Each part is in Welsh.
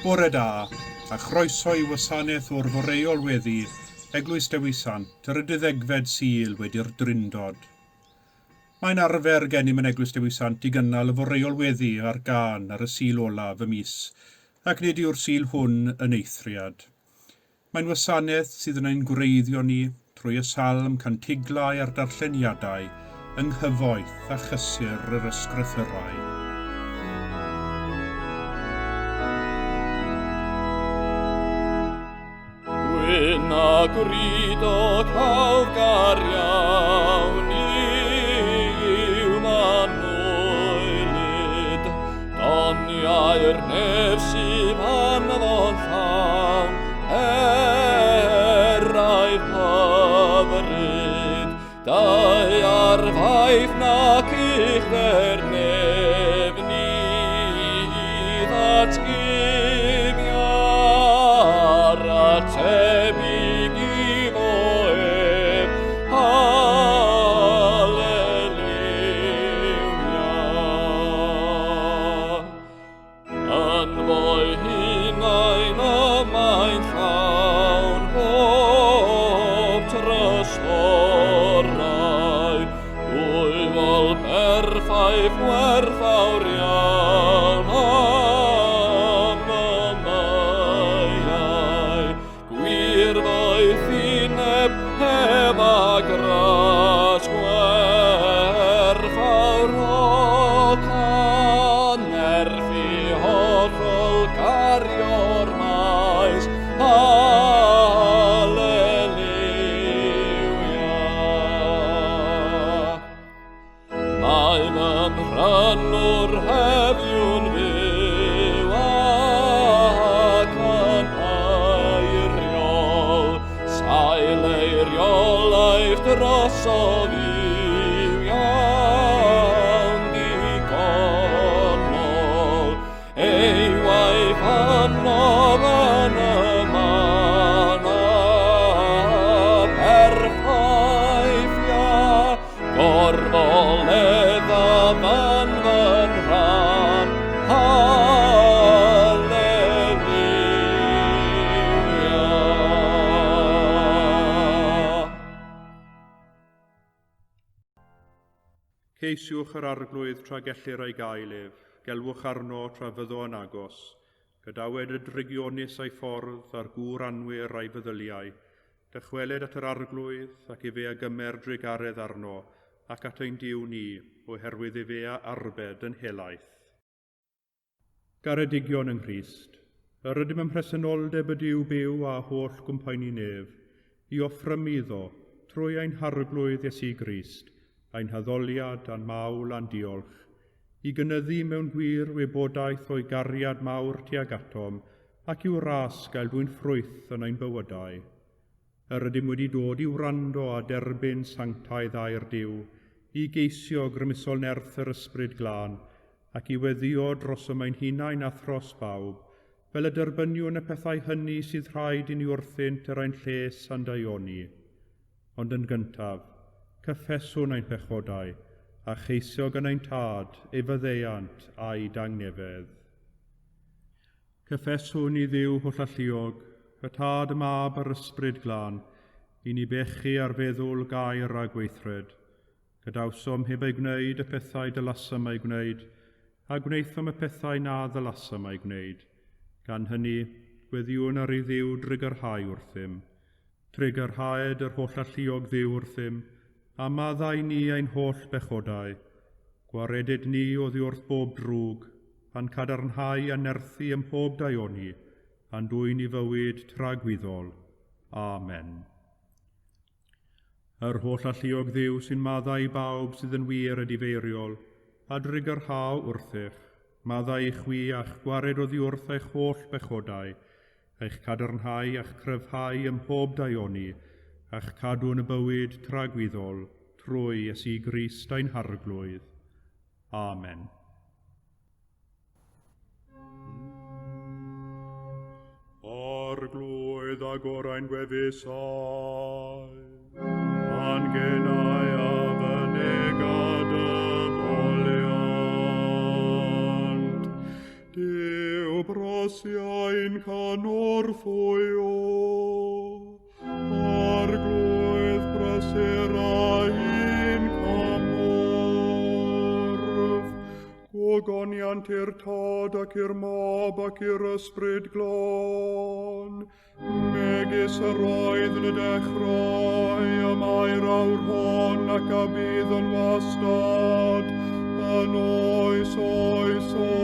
Bore da, a chroeso I Gwasanaeth o'r Boreol Weddi, Eglwys Dewi Sant, yr ydegfed Sul wedi'r Trindod. Mae'n arfer gennym yn Eglwys Dewi Sant I gynnal y Boreol Weddi ar gân ar y Sul olaf y mis, ac nid yw'r Sul hwn yn eithriad. Mae'n wasanaeth sydd yn ein gwreiddio ni trwy y salm cantiglau a'r darlleniadau yng nghyfoeth a chysur yr ysgrythyrau. Na gwrido cawgar iawn i'w manwylid, doniau'r nef sydd anfon llawn, eraidd hyfryd, dau ar faith nac uchder nef ni ddatgyddiar a tebyg. Werthawr iawn am y maiau, gwir ddoeth uneb heb a gras, werthawr o canerfi hollol gario'r maes, Rannwr heddiw'n fyw ac yn eiriol, sail eiriolaeth dros o fyw iawn digonol, ei waith anodd yn y man a perffaithia, gorfoledd a fan fy rhan, Ceisiwch yr arglwydd tra gellir ei gaelef, gelwch arno tra fyddo yn agos, gydawed y drigionus ei ffordd a'r gŵr anwyr a'i feddyliau, dychweled at yr arglwydd ac i fe a gymer drigaredd arno, ac at ein diw ni, oherwydd i fe a arbed yn helaeth. Garedigion yng Nghrist, yr ydym yn presenoldeb y diw byw a holl gwmpaini nef, I offrym iddo, trwy ein harglwydd Iesu Grist, ein haddoliad a'n mawl a'n diolch, I gynyddu mewn gwir wybodaeth o'i gariad mawr tuag atom, ac i'w ras gael dwi'n ffrwyth yn ein bywydau. Yr ydym wedi dod I wrando a derbyn sanctaidd a'r diw, I geisio grymusol nerth yr ysbryd glân, ac I weddio dros y mae'n hunain a thros bawb, fel y derbyniwn y pethau hynny sydd rhaid I ni wrthynt yr ein lles a'n daioni. Ond yn gyntaf, cyffeswn ein pechodau, a cheisio gan ein tad, ei fyddeiant a'i dangnefedd. Cyffeswn I ddiw holl alluog, y tad y mab ar ysbryd glân, I ni bechu ar feddwl gair a gweithred. Gydawsom heb ei gwneud y pethau dylasam ei gwneud, a gwneithom y pethau na ddylasam ei gwneud. Gan hynny, gweddiwn ar ei ddiw drigyrhau wrthym. Trigyrhaed yr holl alluog ddiw wrthym, a maddau ni ein holl bechodau. Gwaredid ni oddi wrth bob drwg, pan cadarnhau a nerthu ym mhob daioni, a'n dwy'n I fywyd tragwyddol. Amen. Yr holl alluog ddiw sy'n maddau I bawb sydd yn wir a difeiriol, a drigyrhaw wrthych, maddau I chwi a'ch gwared oddi wrth eich holl bechodau, eich cadarnhau a'ch cryfhau ym mhob daioni, a'ch cadw yn y bywyd tragwyddol, trwy Iesu Grist ein harglwydd. Amen. Arglwydd a gorau'n gwefusau, a'n genau a fynegad y foliant, Dyw brosiau ein canor ffwio, arglwydd brasera un camorf, gogoniant i'r tad ac i'r mab ac i'r ysbryd glon, megis yr oedd yn y dechrau, y mae'r awr hon ac a bydd yn wastad, yn oes oes oedd.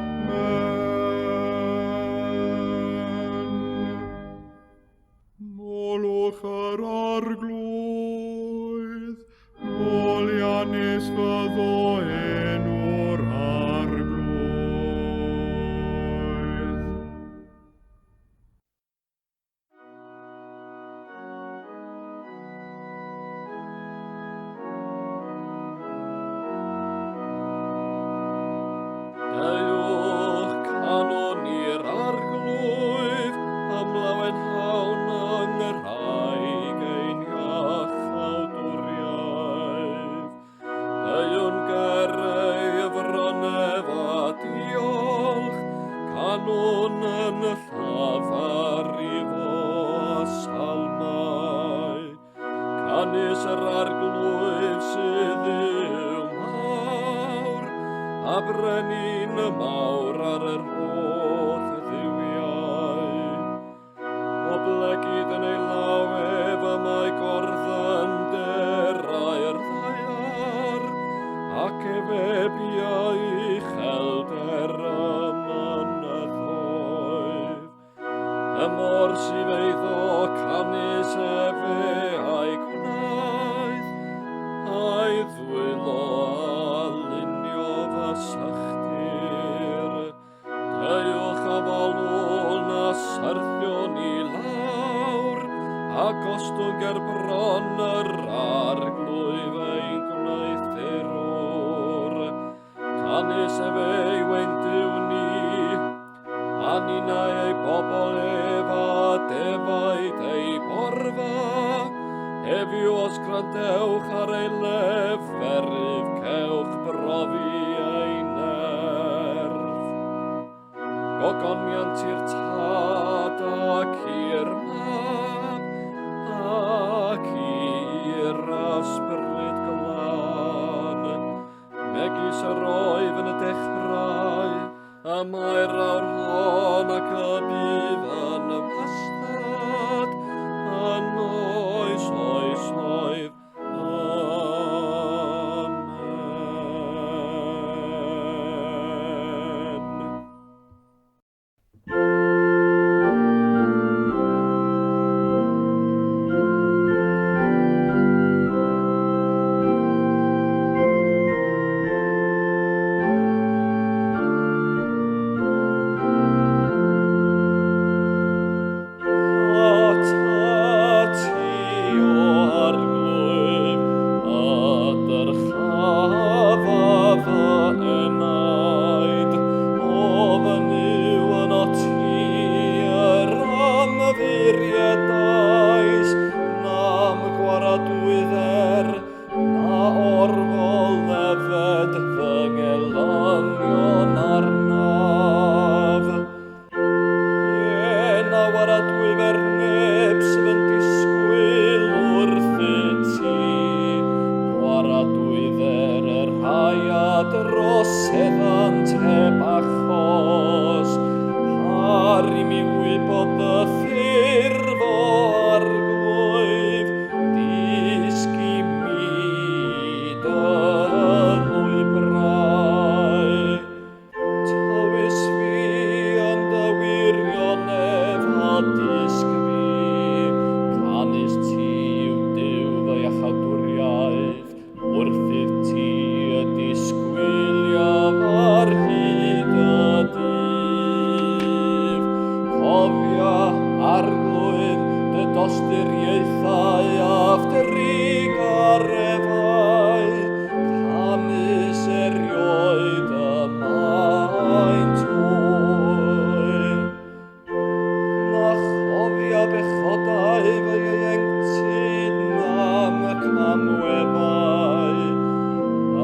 Amen. Molwch yr arglwydd, molianus fyddo enw'r arglwydd. Dewch canon i'r arglwydd, am lawen hawn yng Nghymraeg ein iach awdwriaeth. Dew'n gerau fronef a diolch, canon yn y llafar i fo a salmau. Canis yr arglwydd sydd yw mawr, a brenin y mawr ar yr holl ddiwiau. O blegyd yn ei lawef y mae gorddan derau'r ddaiar, ac efebiau i chelder y mynyddoedd. Y mor sydd eiddo canis efe a'i gwnaeth, a'i ddwylo a lunio fy sychdir. Dewch a falwn a syrthion i lawr, a gostwn ger bron yr arglwydd ein gwnaethurwr. Canis efe i wendiw ni, a nina ei bobl ef a defaid ei borfa, heddiw os grandewch ar ei leferydd, cewch brofi ei nerf. Gogoniant i'r tad ac i'r mab, ac i'r ysbryd glan. Megis yr oedd yn y dechrau, a mae'r awr hon ac y bydd yn y wastad, yn oes oes oedd. Amen.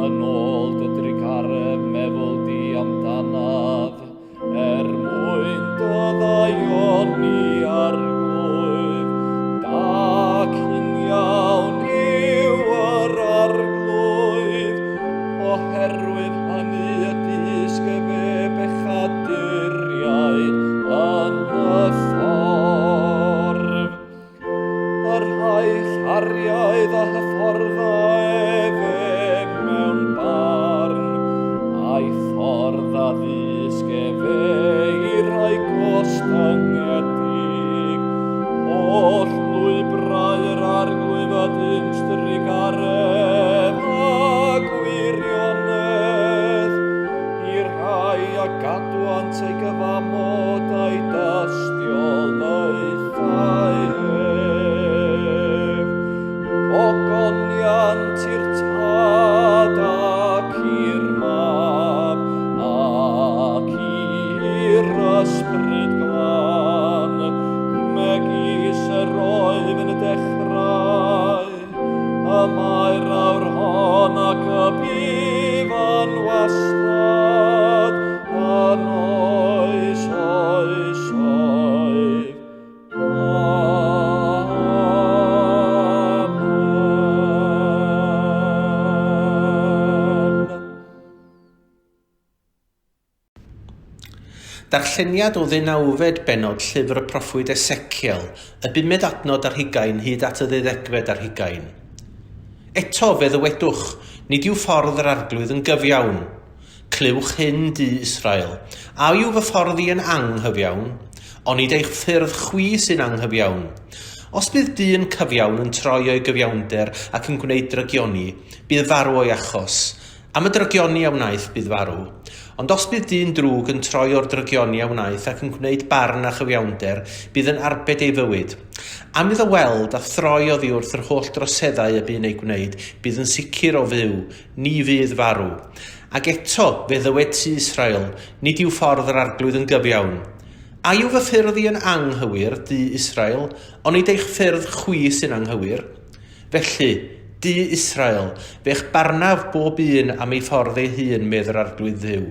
Yn ôl dy drigaref meddwl di amdana a'i llariau a hyfforddau efe mewn barn, a'i ffordd a ddysg efe I rai gostangedig, oll lwybrau'r arglwyf a dymstrig aref a gwirionedd, i'r rhai a gadwant ei gyfamod a'i dystiolaethau ef. Ogoniant i'r tad ac i'r mab ac i'r ysbryd glan, megis yr oedd yn dechrau, y mae'r awr hon ac y bifan wastad, yn oes, oes, oes. Darlleniad o 19 benod llyfr y proffwyd Esekiel, y 5 adnod ar 20 hyd at y 12 ar 20. Eto fe ddywedwch, nid yw ffordd yr arglwydd yn gyfiawn. Clywch hyn di Israel, a yw fy ffordd I yn anghyfiawn, ond nid eich ffyrdd chwi sy'n anghyfiawn. Os bydd di yn cyfiawn yn troi o'i gyfiawnder ac yn gwneud drygioni, bydd farw o'i achos. Am y drygioni a wnaeth bydd farw. Ond os bydd dyn drwg yn troi o'r drygioni a wnaeth ac yn gwneud barn a chyfiawnder, bydd yn arbed ei fywyd. Am iddo weld a throi oddi wrth yr holl droseddau y bydd ei gwneud, bydd yn sicr o fyw, ni fydd farw. Ac eto fe ddywed ti Israel, nid yw ffordd yr arglwydd yn gyfiawn. A yw fy ffyrdd I yn anghywir, di Israel, ond nid eich ffyrdd chwi sy'n anghywir? Felly, di Israel, fe'ch barnaf bob un am ei ffordd ei hun medd yr arglwydd dduw.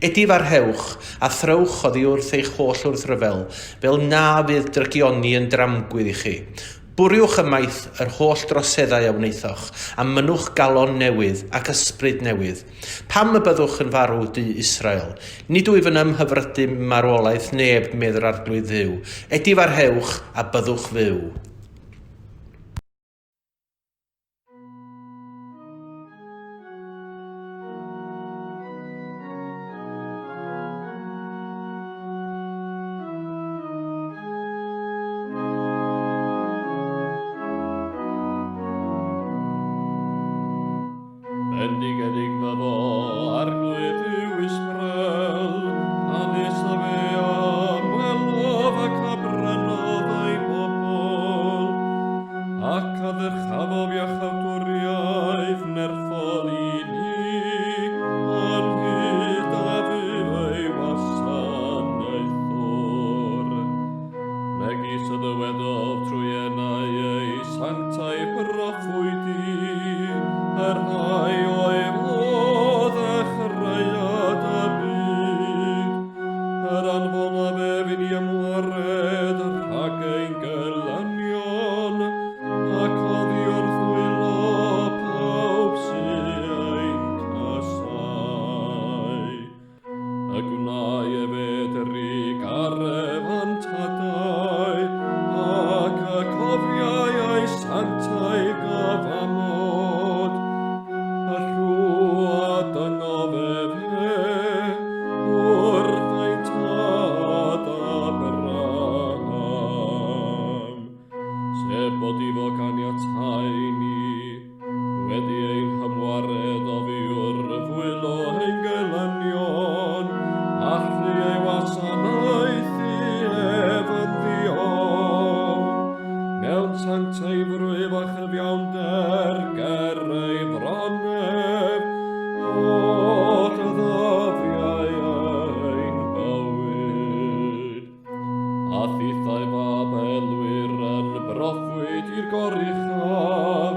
Edif ar hewch a thrywch oddi wrth eich holl wrthryfel, fel na fydd drygioni yn dramgwydd I chi. Bwriwch ymaith yr holl droseddau a wneithoch, a mynwch galon newydd ac ysbryd newydd. Pam y byddwch yn farw di Israel? Nid wyf yn ymhyfrydu marwolaeth neb medd yr arglwydd dduw. Edif ar hewch a byddwch fyw. Bendigedig fy fo arglwydd yw Israel, hanes a fe amwelodd ac abrynodd ei bobl, ac a ddyrchafodd iach awdwriaeth nerthol I ni, yn hyd a fydd ei wasanaeth o'r. Megis y ddywedodd trwy enau ei sanctau proffwydi, yr rhai oedd o ddechreuad y byd, yr anfon a fe fydd I ymwared rhag ein gelynion, ac oddi wrth wylo pawb sy'n ein casau. Y gwnau efe dyrrig aref antadau, ac y cofiau ei santau gyfamod, a dyngof efe wrth ein tad Abraham. Sef bod I fo ganiatau ni, wedi ein hymwared o fiwr fwylo ein gelynion, allu ei wasanaeth I ef yn ddion, mewn sanctau frwyf a chyfiawnder ger ei fronef, oll y ddyddiau ein bywyd. A thithau Babelwyr yn broffwyd i'r goruchaf,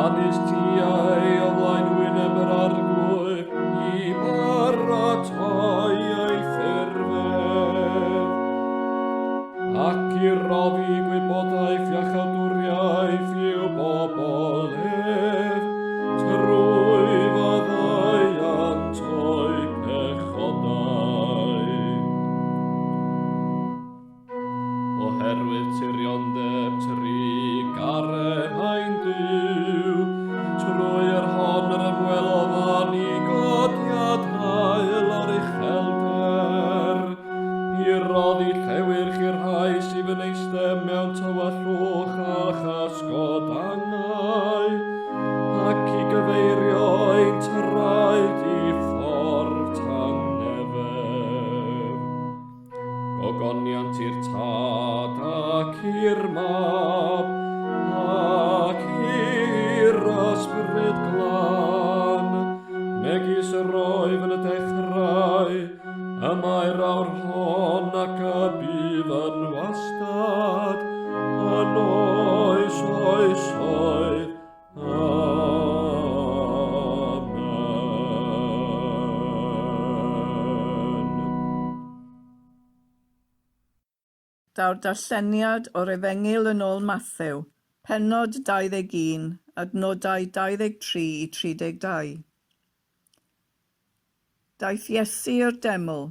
anis tiau o flaen wyneb yr arglwydd I baratoi ei ffurfedd, ac I roddi gwybodaeth a chawdwriaeth i'w bobl ef, trwy faddaiant o'i pechodau. Oherwydd tiriondeb tri garef ysgodangau, ac i gyfeirio ein traed i ffordd tangnefedd. Gogoniant i'r tad ac i'r mab, ac i'r ysbryd glân, megis yr oedd yn y dechrau, y mae'r awr hon ac y bydd yn wastad, yn oes oesoedd. Daw'r darlleniad o'r Efengyl yn ôl Mathew, pennod 21, adnodau 23 i 32. Daeth Iesu i'r deml,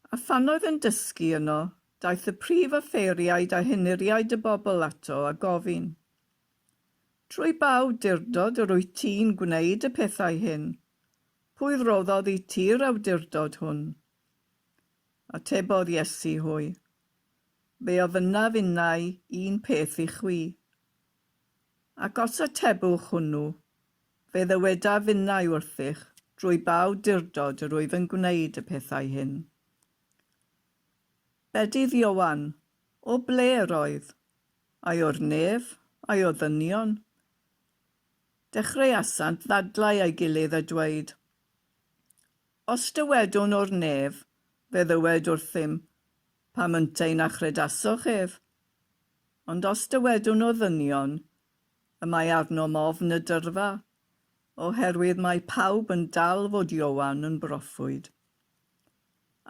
a phan oedd yn dysgu yno, daeth y prif offeiriaid a hynuriaid y bobl ato a gofyn. Trwy baw durdod yr wyt ti'n gwneud y pethau hyn? Pwy roddodd i ti'r awdurdod hwn? Atebodd Iesu hwy. Fe ofynnaf innau un peth i chwi. Ac os atebwch hwnnw, fe ddywedaf innau wrthych drwy baw durdod yr wyf yn gwneud y pethau hyn. Bedydd Iowan, o ble yr oedd? Ai o'r nef, ai o ddynion? Dechreuasant ddadlau ei gilydd a dweud, os dywedwn o'r nef, fe ddywed wrthym, pam yntein a chredasoch ef? Ond os dywedwn o ddynion, y mae arno mofn y dyrfa, oherwydd mae pawb yn dal fod Iowan yn broffwyd.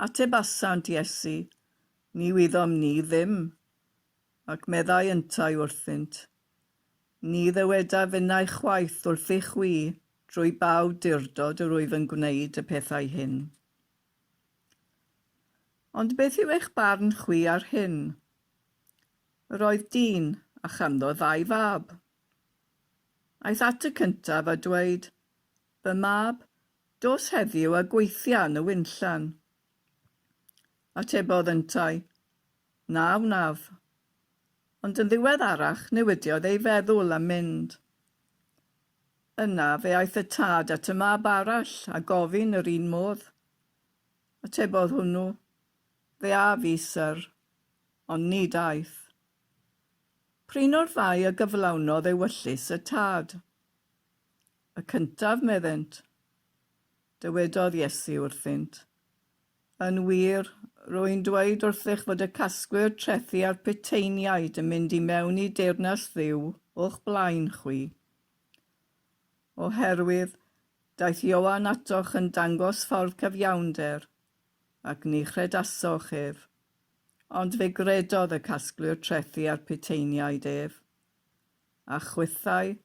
Atebasant Iesu, ni wyddom ni ddim, ac meddai yntai wrthynt. Ni ddywedaf innau chwaith wrth i chwi drwy baw durdod yr wyf yn gwneud y pethau hyn. Ond beth yw eich barn chwi ar hyn? Yr oedd dyn a chanddo 2 fab. Aeth at y cyntaf a dweud, fy mab, dos heddiw a gweithio yn y wynllan. Atebodd yntai, naf. Ond yn ddiweddarach newidiodd ei feddwl a mynd. Yna fe aeth y tad at y mab arall a gofyn yr un modd. Atebodd hwnnw, fe a fi, syr, ond ni daeth. Prin o'r 2 a gyflawnodd ewyllus y tad. Y cyntaf meddynt. Dywedodd Iesu wrthynt. Yn wir, rwy'n dweud wrthych fod y casgwyr trethu a'r peteiniaid yn mynd i mewn i deyrnas Dduw o'ch blaen chwi. Oherwydd, daeth Iowan atoch yn dangos ffordd cyfiawnder, ac ni chredasoch ef. Ond fe gredodd y casglwyr trethu a'r peteiniaid ef. A chwythau,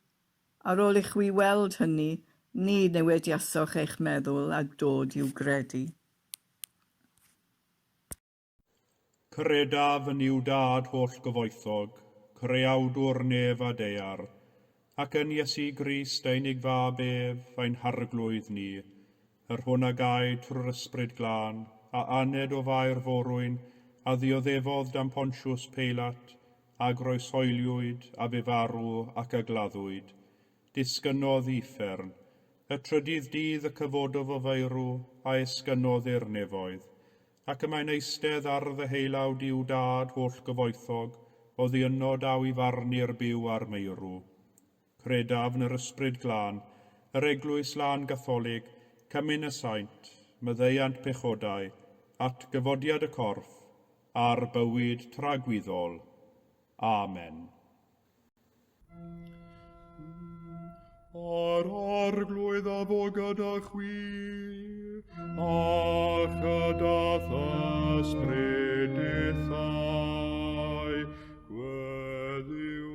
ar ôl i chwi weld hynny, ni newidiasoch eich meddwl a dod i'w gredu. Credaf yn i'w dad holl gyfoethog, creawdwr nef a deiar, ac yn Iesu Grist einig fab ef, ein harglwydd ni, yr hwn a gaid trwy'r ysbryd glân, a aned o fair forwyn, a ddioddefodd dan Pontiws Peilat, a groesoeliwyd, a fe farw ac a gladdwyd. Disgynnodd uffern, y trydydd dydd y cyfododd o feirw, a esgynnodd i'r nefoedd. Ac y mae'n eistedd ar ddeheilawd i'w dad holl gyfoethog, o ddiynno daw i farnu'r byw ar meirw. Credaf yn yr ysbryd glân, yr Eglwys Lân Gatholig, cymyn y saint, myddeiant pechodau, at gyfodiad y corff, a'r bywyd tragwyddol. Amen. Ar arglwydd a bo gyda chwi, ac y dath ysbrydithau, gweddiwn.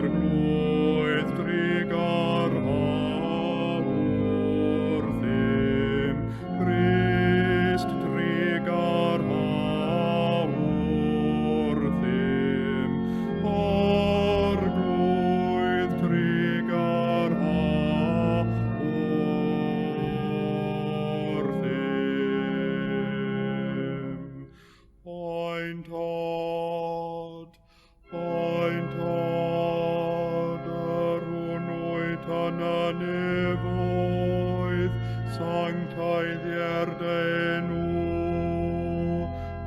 Arglwydd drigar hawr ddim, Christ drigar hawr ddim, arglwydd drigar hawr ddim. Ein tad yr hwnnwyd hana nefoedd, sanctaidd i'r enw.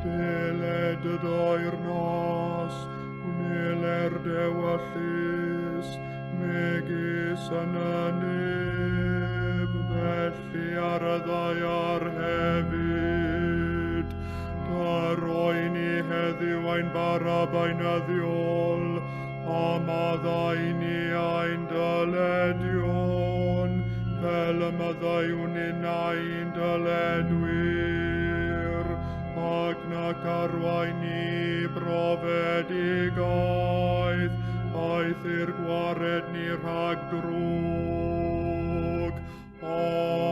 Deled y dair nas, wneler dewallus, megis yna neb, felly ar y ddaiar hefyd. Dar oen i heddiw ein barab ein addiol, a maddau ni ein dyledion, fel y maddaiwn in ein dyledwyr, ac nac arwain ni brofedigaeth, aeth i'r gwared ni rhag drwg. Amen.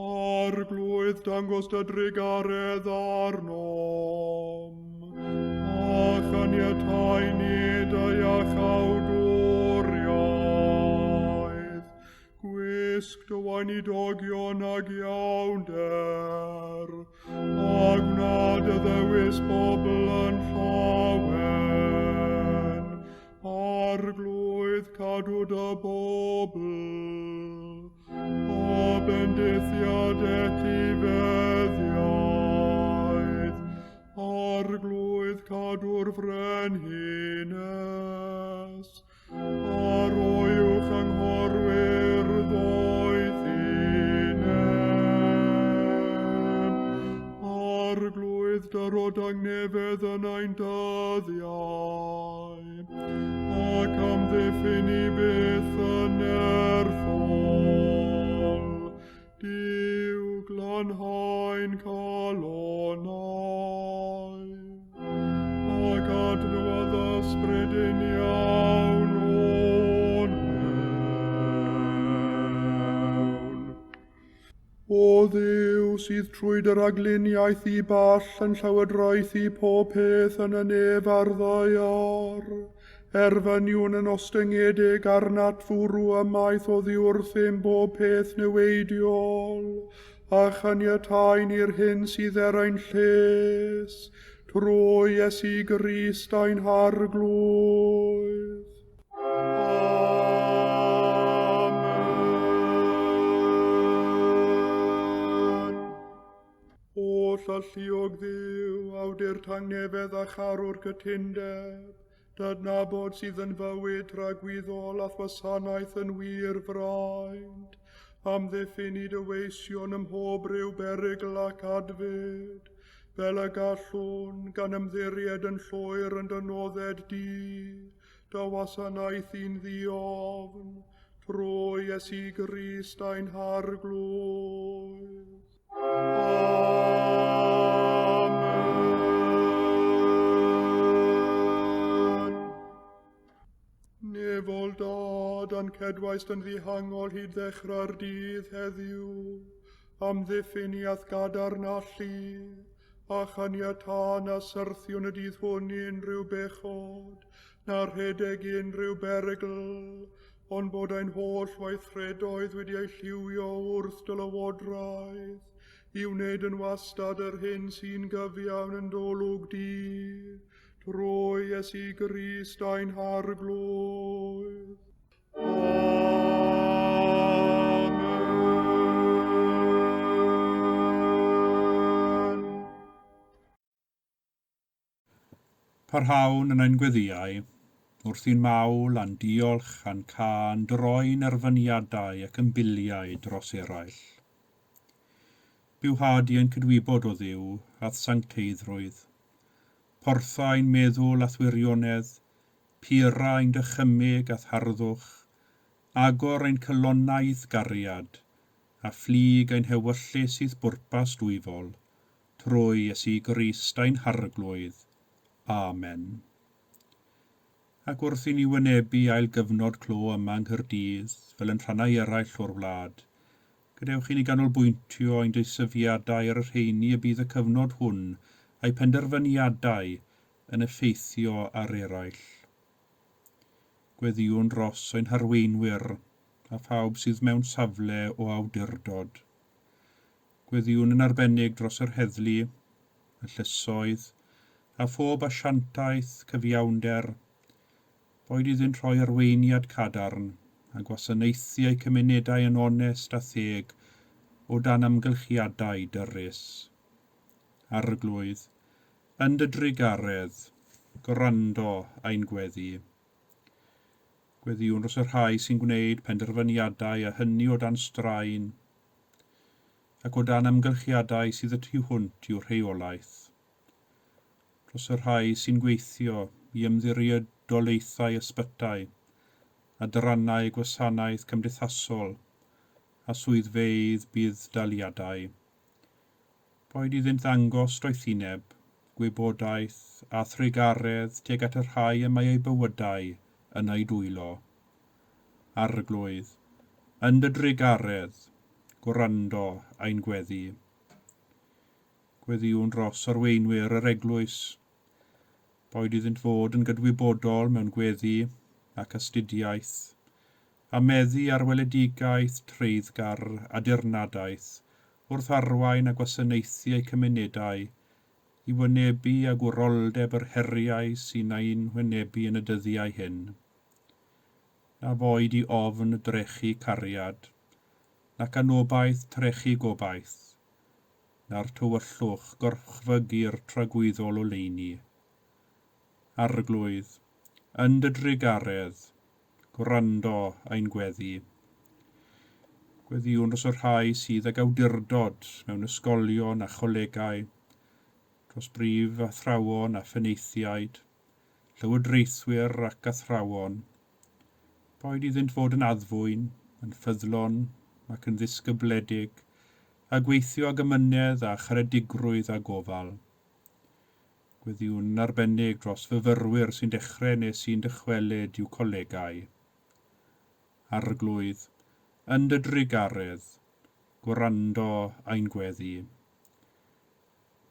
Arglwydd dangos dy drigaredd arnom, a chaniatau ni dy iachawdwriaeth, gwisg dy wain i dogion ag iawnder, a gnad y ddewis bobl yn llawen, arglwydd cadw dy bobl, o bendithiad etifeddiaeth, arglwydd cadw'r frenhines, ar oiwch anghorwyr ddoethinem, arglwydd dyrod angnefedd yn ein dyddiau, ac amddiffyn i byth yn erthol, Duw glanhaen calonau, ac adnodd ysbryd yn iawn o'n mewn. O Dduw sydd trwy dy ragluniaeth i ball yn llawedraeth i pob peth yn y nef ar ddaiar, erfyniwn yn ostyngedig arnat fwrw ymaith o ddiwrthym bob peth newidiol, a chaniatau'n i'r hyn sydd ein lles, trwy Iesu Grist ein harglwydd. Amen. O llalluog Dduw, awdur tangnefedd a charwr cytundeb, dydnabod sydd yn fywyd rhagwyddol a gwasanaeth yn wir fraint, amddiffyn i dyweision ym mhob ryw berygl ac adfyd, fel y gallwn gan ymddiried yn llwyr yn dynodded di, dy wasanaeth i'n ddiofn, trwy Iesu Grist ein harglwydd. Nefol dad yn cedwaist yn ddihangol hyd ddechrau'r dydd heddiw, amddiffyn i athgadarnallu, a chaniatân a syrthiwn y dydd hwn i unrhyw bechod, na rhedeg i unrhyw berygl, ond bod ein holl weithredoedd wedi ei lliwio wrth dy lywodraeth, i wneud yn wastad yr hyn sy'n gyfiawn yn dolwg di, trwy Iesu Grist ein harglwydd. Amen. Parhawn yn ein gweddiau, wrth i'n mawl a'n diolch a'n ca'n droi'n erfyniadau ac yn biliau dros eraill. Bywhadi yn cydwybod o Dduw ath sancteiddrwydd, portha ein meddwl a thwirionedd, pura ein dychymig a harddwch, agor ein cylonaeth gariad, a fflig ein hewyllus sydd bwrpas dwyfol, trwy Iesu Grist ein harglwydd. Amen. Ac wrth i ni wynebu ail gyfnod clo yma yng Caerdydd fel yn rhannau eraill o'r wlad, gadewch i ni ganolbwyntio ein dysyfiadau ar y rheini y bydd y cyfnod hwn a'i penderfyniadau yn effeithio ar eraill. Gweddiwn dros ein harweinwyr a phawb sydd mewn safle o awdurdod. Gweddiwn yn arbennig dros yr heddlu, y llysoedd, a phob asiantaeth cyfiawnder, boed iddynt rhoi arweiniad cadarn a gwasanaethu eu cymunedau yn onest a theg o dan amgylchiadau dyrys. Arglwydd, yn dy drigaredd, gwrando a'n gweddi. Gweddiwn dros y rhai sy'n gwneud penderfyniadau a hynny o dan straen, ac o dan amgylchiadau sydd y tu hwnt i'w rheolaeth. Dros y rhai sy'n gweithio i ymddiriedolaethau ysbytau, adrannau gwasanaeth cymdeithasol a swyddfeydd bydd daliadau. Boed iddynt ddangos doethineb, gwybodaeth a thrigaredd tuag at y rhai y mae eu bywydau yn ei dwylo. Arglwydd, yn dy drigaredd, gwrando a'n gweddi. Gweddiwn dros arweinwyr yr Eglwys, boed iddynt fod yn gydwybodol mewn gweddi ac astudiaeth, a meddu ar weledigaeth treiddgar a dirnadaeth wrth arwain a gwasanaethu eu cymunedau i wynebu a gwroldeb yr heriau sy'n ein wynebu yn y dyddiau hyn. Na boed i ofn drechu cariad, nac anobaith trechu gobaith, na'r tywyllwch gorchfygu'r tragwyddol o leini. Arglwydd, yn dy drigaredd, gwrando a'n gweddi. Gweddiwn dros y rhai sydd ag awdurdod mewn ysgolion a cholegau, dros brif athrawon a pheneithiaid, llywodraethwyr ac athrawon, boed iddynt fod yn addfwyn, yn ffyddlon ac yn ddisgybledig, a gweithio ag ymynedd a charedigrwydd a gofal. Gweddiwn yn arbennig dros fyfyrwyr sy'n dechrau neu sy'n dychwelyd i'w colegau. Arglwydd, yn dy drigaredd, gwrando a'n gweddi.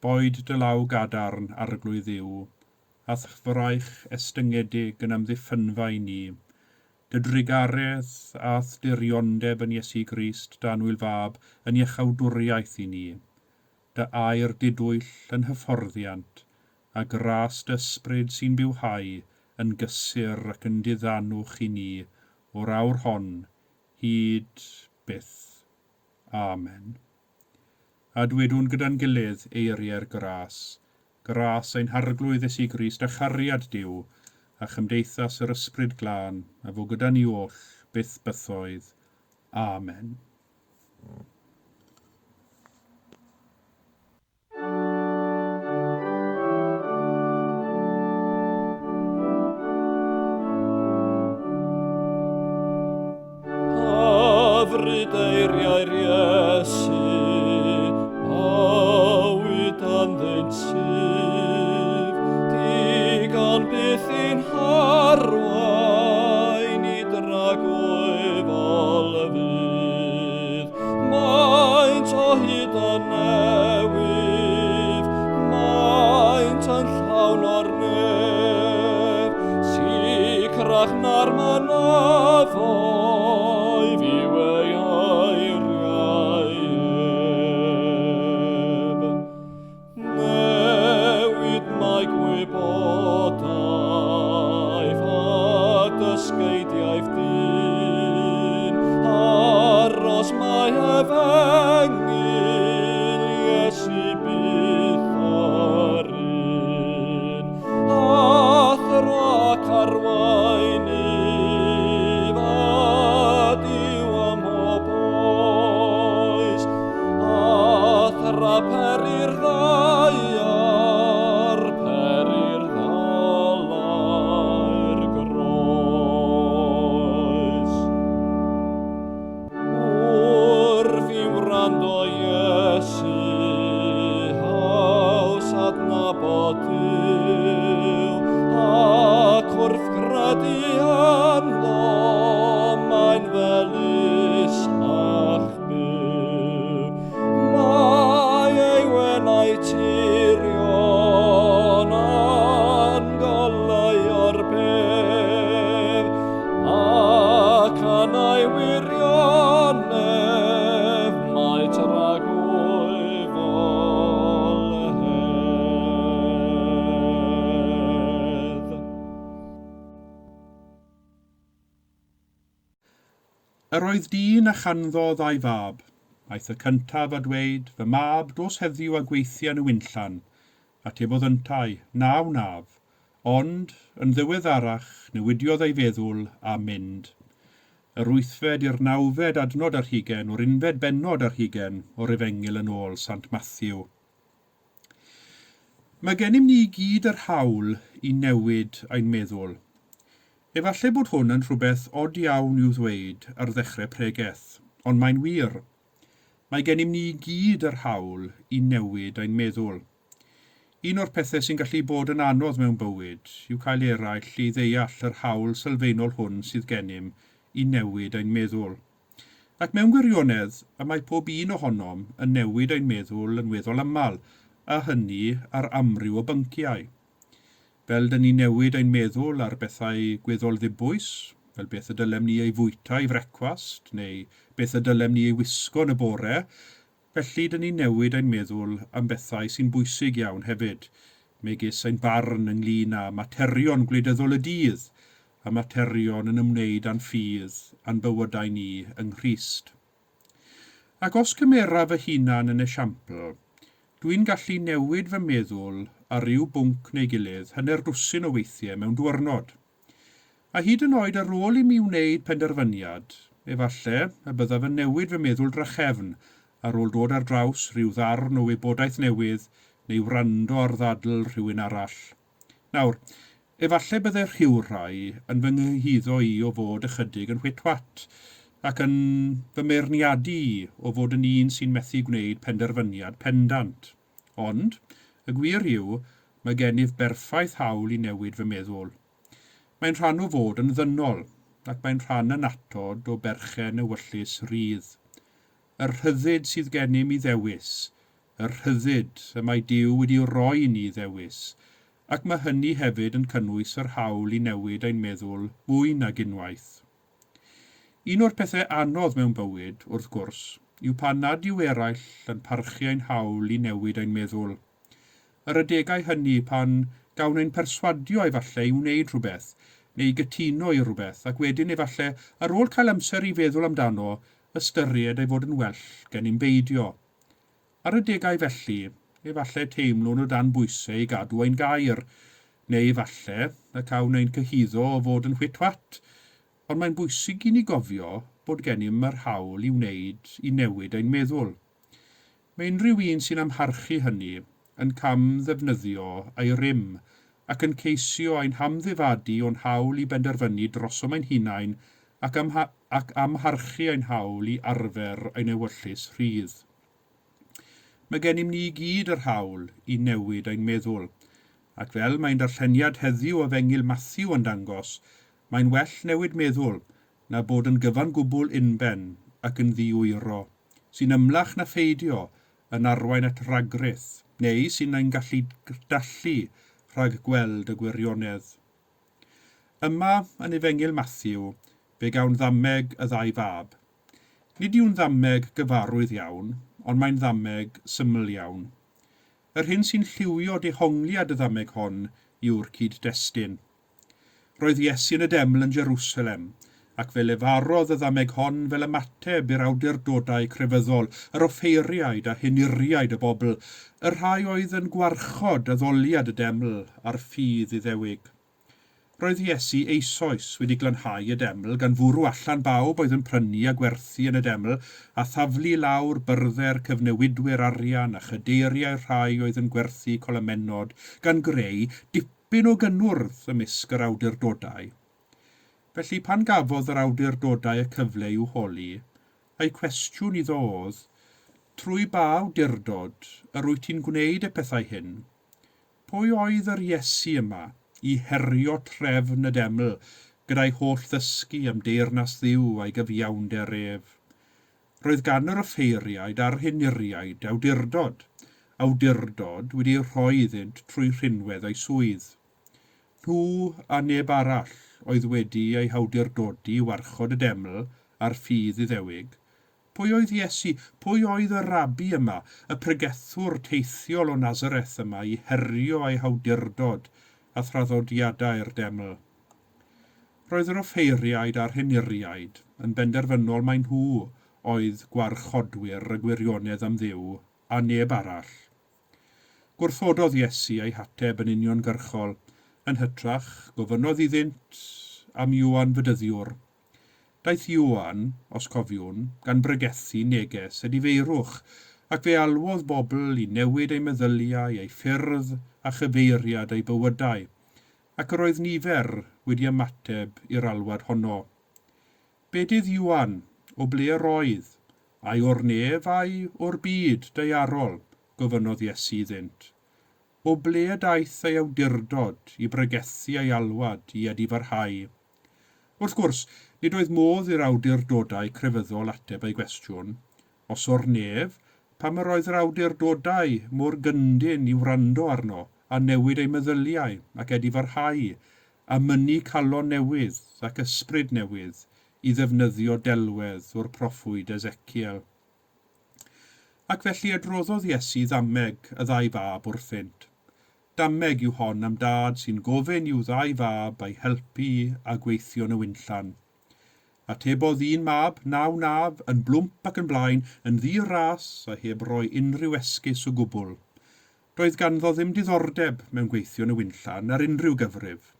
Boed dy law gadarn arglwydd yw, a fraich estyngedig yn amddiffynfa i ni, dy drigaredd a dirioneb yn Iesu Grist dan Wylfab yn iechawdwriaeth i ni, dy air didwyll yn hyfforddiant, a gras dy ysbryd sy'n bywhau yn gysur ac yn diddanwch i ni o'r awr hon, hyd byth. Amen. A dwedwn gyda'n gilydd eiriau'r gras ein harglwydd Iesu Grist a chariad Duw, a chymdeithas yr ysbryd glân, a fo gyda ni oll byth bythoedd. Amen. Hyfryd eiriau'r Iesu, bywyd anddynt sydd, digon byth i'n harwain i dragwyfol fydd. Maent o hyd a newydd, maent yn llawn o'r nef, sicrach na'r mynyddoedd yw ei eiriau. Newid mae gwybodaeth a dysgeidiaeth dyn, aros mae efengil Iesu byth ar un. Athro ac arweinydd a Duw am o boes, athra perir ddaiar, perir ddalai'r groes. Wrth i'w wrando Yr oedd dyn a chanddodd a'i fab. Aeth y cyntaf a dweud, fy mab dos heddiw a gweithio yn y wynllan. A tebodd yntau, naf. Ond, yn ddiweddarach, newidiodd ei feddwl a mynd. Yr 8fed i'r 9fed adnod ar hugen o'r 11 bennod ar hugen o'r Efengil yn ôl Sant Matthew. Mae gennym ni gyd yr hawl i newid ein meddwl. Efallai bod hwn yn rhywbeth od iawn i'w ddweud ar ddechrau pregeth, ond mae'n wir. Mae gennym ni gyd yr hawl i newid ein meddwl. Un o'r pethau sy'n gallu bod yn anodd mewn bywyd yw cael eraill i ddeall yr hawl sylfaenol hwn sydd gennym i newid ein meddwl. Ac mewn gwirionedd, y mae pob un ohonom yn newid ein meddwl yn weddol aml, a hynny ar amryw o bynciau. Fel dyn ni newid ein meddwl ar bethau gweddol ddibwys, fel beth y dylem ni ei fwyta i frecwast, neu beth y dylem ni ei wisgo yn y bore, felly dyn ni newid ein meddwl am bethau sy'n bwysig iawn hefyd, megis ein barn ynglyn â materion gwleidyddol y dydd, a materion yn ymwneud â'n ffydd a'n bywydau ni yng Nghrist. Ac os cymera fy hunan yn esiampl, dwi'n gallu newid fy meddwl ar ryw bwnc neu gilydd hanner dwsin o weithiau mewn diwrnod. A hyd yn oed ar ôl i mi wneud penderfyniad, efallai y byddaf yn newid fy meddwl drachefn ar ôl dod ar draws rhyw ddarn o wybodaeth newydd neu wrando ar ddadl rhywun arall. Nawr, efallai byddai rhywrai yn fy nghyhuddo i o fod ychydig yn whitwat ac yn fy meirniadu i o fod yn un sy'n methu gwneud penderfyniad pendant. Ond, y gwir yw, mae gennyf berffaith hawl i newid fy meddwl. Mae'n rhan o fod yn ddynol, ac mae'n rhan yn atod o berchen ewyllus rydd. Yr rhyddid sydd gennym i ddewis, yr rhyddid y mae Duw wedi roi ni ddewis, ac mae hynny hefyd yn cynnwys yr hawl i newid ein meddwl fwy nag unwaith. Un o'r pethau anodd mewn bywyd, wrth gwrs, yw pan nad yw eraill yn parchu ein hawl i newid ein meddwl. Yr adegau hynny pan gawn ein perswadio efallai i wneud rhywbeth, neu gytuno i rhywbeth, ac wedyn efallai ar ôl cael amser i feddwl amdano, ystyried ei fod yn well gen i'n beidio. Ar y degau felly, efallai teimlwn o dan bwysau i gadw ein gair, neu efallai y cawn ein cyhuddo o fod yn whitwat, ond mae'n bwysig i ni gofio bod gennym yr hawl i wneud i newid ein meddwl. Mae unrhyw un sy'n amharchu hynny yn cam ddefnyddio ei rym ac yn ceisio ein hamddifadu o'n hawl i benderfynu drosom ein hunain ac amharchu ein hawl i arfer ein ewyllus rhydd. Mae gennym ni gyd yr hawl i newid ein meddwl, ac fel mae'n darlleniad heddiw o Efengil Matthew yn dangos, mae'n well newid meddwl na bod yn gyfan gwbl unben ac yn ddiwyro, sy'n ymlach na pheidio yn arwain at ragryth, neu sy'n ein gallu dallu rhag gweld y gwirionedd. Yma yn Efengil Matthew, fe gawn ddameg y ddau fab. Nid yw'n ddameg gyfarwydd iawn, ond mae'n ddameg syml iawn. Yr hyn sy'n lliwio dehongliad y ddameg hon yw'r cyd-destun. Roedd Iesu yn y deml yn Jerusalem, ac fe lefarodd y ddameg hon fel ymateb i'r awdurdodau crefyddol, yr offeiriaid a henuriaid y bobl, yr rhai oedd yn gwarchod addoliad y deml a'r ffydd Iddewig. Roedd Iesu eisoes wedi glanhau y deml gan fwrw allan bawb oedd yn prynu a gwerthu yn y deml a thaflu lawr byrddau'r cyfnewidwyr arian a chydeiriau rhai oedd yn gwerthu colymennod gan greu dipyn o gynnwrth ymysg yr awdurdodau. Felly pan gafodd yr awdurdodau y cyfle i'w holi, a'i cwestiwn iddo oedd, trwy ba awdurdod yr wyt ti'n gwneud y pethau hyn? Pwy oedd yr Iesu yma i herio trefn y deml gyda'i holl ddysgu am deyrnas Dduw a'i gyfiawnder ef? Roedd gan yr offeiriaid a'r henuriaid awdurdod wedi rhoi iddynt trwy rhinwedd ei swydd. Nhw a neb arall oedd wedi ei hawdurdodi i warchod y deml a'r ffydd Iddewig. Pwy oedd Iesu? Pwy oedd y rabi yma, y pregethwr teithiol o Nazareth yma i herio ei hawdurdod a thraddodiadau'r deml? Roedd yr offeiriaid a'r heniriaid yn benderfynol mai nhw oedd gwarchodwyr y gwirionedd am Dduw a neb arall. Gwrthododd Iesu ei hateb yn uniongyrchol, yn hytrach gofynnodd iddynt am Iwan Fydyddiwr. Daeth Iwan, os cofiwn, gan brygethu neges ydi feirwch, ac fe alwodd bobl i newid eu meddyliau, eu ffyrdd a chyfeiriad eu bywydau, ac yr oedd nifer wedi ymateb i'r alwad honno. Be dydd Iwan, o ble yr oedd, ai o'r nef ai o'r byd daearol, gofynnodd Iesu iddynt. O ble y daeth ei awdurdod i bregethu ei alwad i edifarhau. Wrth gwrs, nid oedd modd i'r awdurdodau crefyddol ateb ei gwestiwn. Os o'r nef, pam yr oedd yr awdurdodau mor gyndyn i wrando arno a newid ei meddyliau ac edifarhau, a mynnu calon newydd ac ysbryd newydd i ddefnyddio delwedd o'r proffwyd Ezekiel. Ac felly adroddodd Iesu ddameg y ddau fab wrthynt. Dameg yw hon am dad sy'n gofyn i'w ddau fab ei helpu a gweithio yn y wynllan. Atebodd un mab, naf, yn blwmp ac yn blaen, yn ddi-ras a heb roi unrhyw esgus o gwbl. Doedd ganddo ddim diddordeb mewn gweithio yn y wynllan ar unrhyw gyfrif.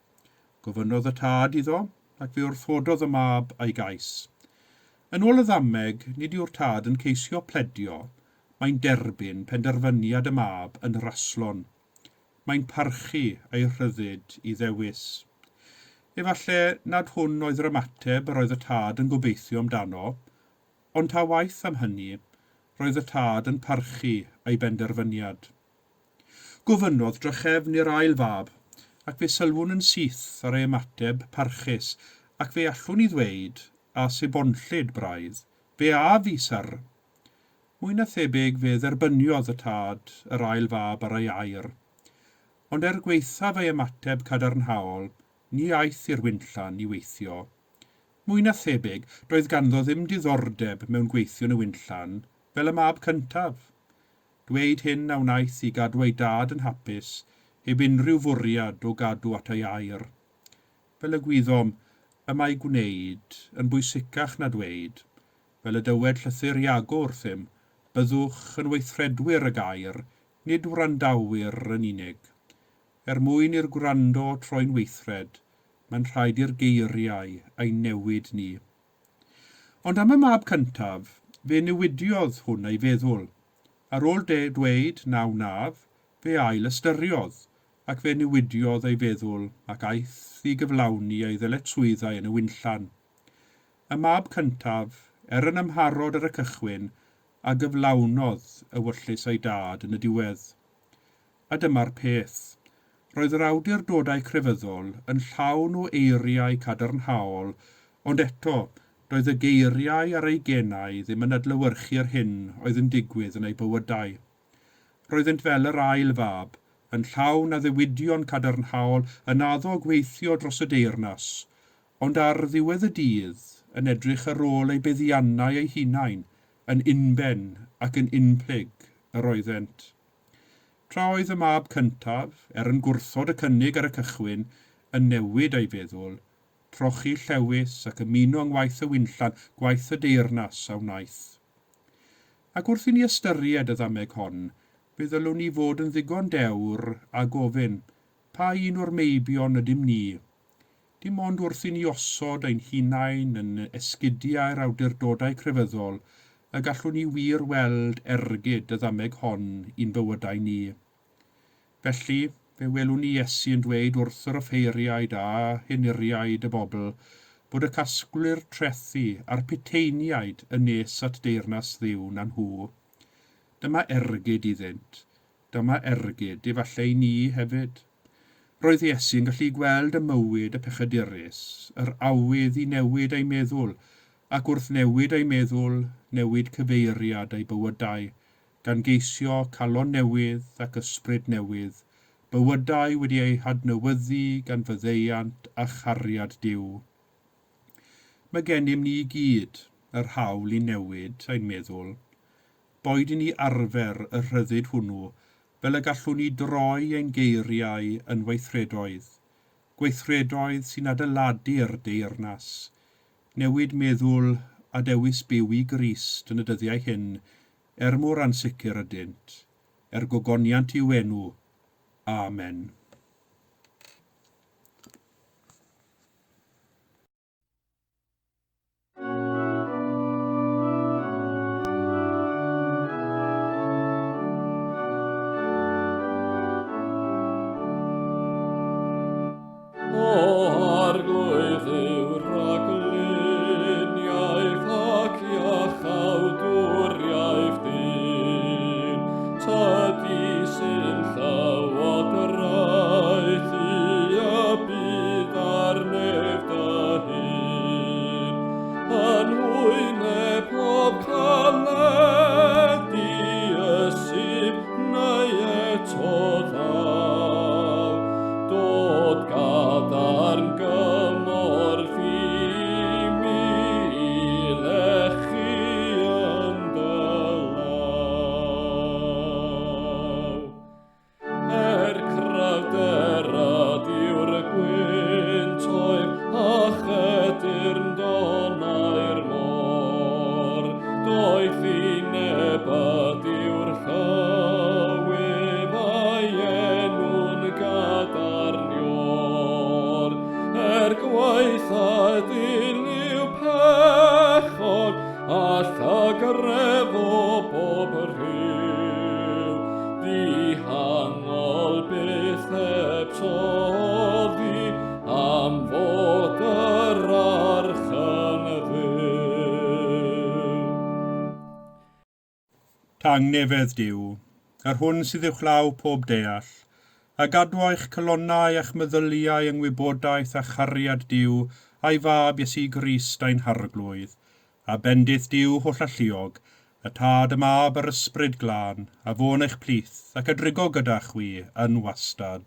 Gofynnodd y tad iddo, ac fe wrthododd y mab a'i gais. Yn ôl y ddameg, nid yw'r tad yn ceisio pledio, mae'n derbyn penderfyniad y mab yn raslon. Mae'n parchu ei rhyddid i ddewis. Efallai nad hwn oedd yr ymateb yr oedd y tad yn gobeithio amdano, ond ta waith am hynny, roedd y tad yn parchu ei benderfyniad. Gofynnodd drychefn i'r ail fab, ac fe sylwwn yn syth ar ei ymateb parchus, ac fe allwn i ddweud, a sebonllyd braidd, fe a fi, syr. Mwy na thebyg fe dderbyniodd y tad yr ail fab ar ei air. Ond gweithaf ei ymateb cadarnhaol, ni aeth i'r wynllan i weithio. Mwy na thebyg, doedd ganddo ddim diddordeb mewn gweithio yn y wynllan, fel y mab cyntaf. Dweud hyn a wnaeth i gadw ei dad yn hapus, heb unrhyw fwriad o gadw at ei air. Fel y gwyddom, y mae gwneud yn bwysicach na dweud, fel y dywed llythyr Iago wrthym, byddwch yn weithredwyr y gair, nid wrandawyr yn unig. Mwyn i'r gwrando troi'n weithred, mae'n rhaid i'r geiriau a'i newid ni. Ond am y mab cyntaf, fe newidiodd hwn ei feddwl. Ar ôl dweud naf, fe ail ystyriodd, ac fe newidiodd ei feddwl ac aeth i gyflawni ei ddyletswyddau yn y wynllan. Y mab cyntaf, yn ymharod ar y cychwyn, a gyflawnodd y wyllus ei dad yn y diwedd. A dyma'r peth. Roedd yr awdurdodau crefyddol yn llawn o eiriau cadarnhaol, ond eto, doedd y geiriau ar ei genau ddim yn adlewyrchu'r hyn oedd yn digwydd yn ei bywydau. Roeddent fel yr ail fab, yn llawn a ddiwydion cadarnhaol yn addo gweithio dros y deyrnas, ond ar ddiwedd y dydd yn edrych ar ôl ei beddiannau ei hunain, yn unben ac yn unplyg yr oeddent. Tra oedd y mab cyntaf, yn gwrthod y cynnig ar y cychwyn, yn newid ei feddwl, trochi llewis ac ymuno yng ngwaith y wynllan, gwaith y deyrnas a wnaeth. Ac wrth i ni ystyried y ddameg hon, fe ddylwn ni fod yn ddigon dewr a gofyn, pa un o'r meibion ydym ni? Dim ond wrth i ni osod ein hunain yn esgidiau'r awdurdodau crefyddol, y gallwn ni wir weld ergyd y ddameg hon i'n bywydau ni. Felly, fe welwn ni Iesu yn dweud wrth yr offeiriaid a heniriaid y bobl, bod y casglwyr trethu a'r piteiniaid yn nes at deyrnas Dduw na nhw. Dyma ergyd iddynt, dyma ergyd efallai ni hefyd. Roedd Iesu yn gallu gweld y mywyd y pechadurus, yr awydd i newid ei meddwl, ac wrth newid ei meddwl, newid cyfeiriad ei bywydau, gan geisio calon newydd ac ysbryd newydd, bywydau wedi eu hadnewyddu gan fyddeiant a chariad Duw. Mae gennym ni gyd yr hawl i newid ein meddwl, boed i ni arfer y rhyddid hwnnw, fel y gallwn ni droi ein geiriau yn weithredoedd, gweithredoedd sy'n adeiladu'r deyrnas, newid meddwl a dewis byw i Grist yn y dyddiau hyn, mor ansicr ydynt, gogoniant i'w enw. Amen. Arglwydd yw'r rhagluniaeth ac iachawdwriaeth dyn, tydi sy'n llywodraeth i y byd ar nef dy hun, yn hwyneb pob caledi ysib neu eto ddaw, dod gadarn gymorth i mi i lechi yn dy law. Crawderad yw'r gwyntoedd a chedyrn donau'r môr, doeth i nebad yw'r llywydd a'i enw'n gadarnior, gwaethad iliw pechod a llagref o bob rhyw, dihangol byth ebsoddi am fod yr arch yn dduw. Tangnefedd Duw, yr hwn sydd uwchlaw pob deall, a gadwa eich colonnau a'ch meddyliau yng ngwybodaeth a chariad Duw a'i fab Iesu Grist a'n harglwydd, a bendith Duw holl alluog, y tad y mab yr ysbryd glân, a fôn eich plith ac ydrigo gyda chwi yn wastad.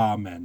Amen.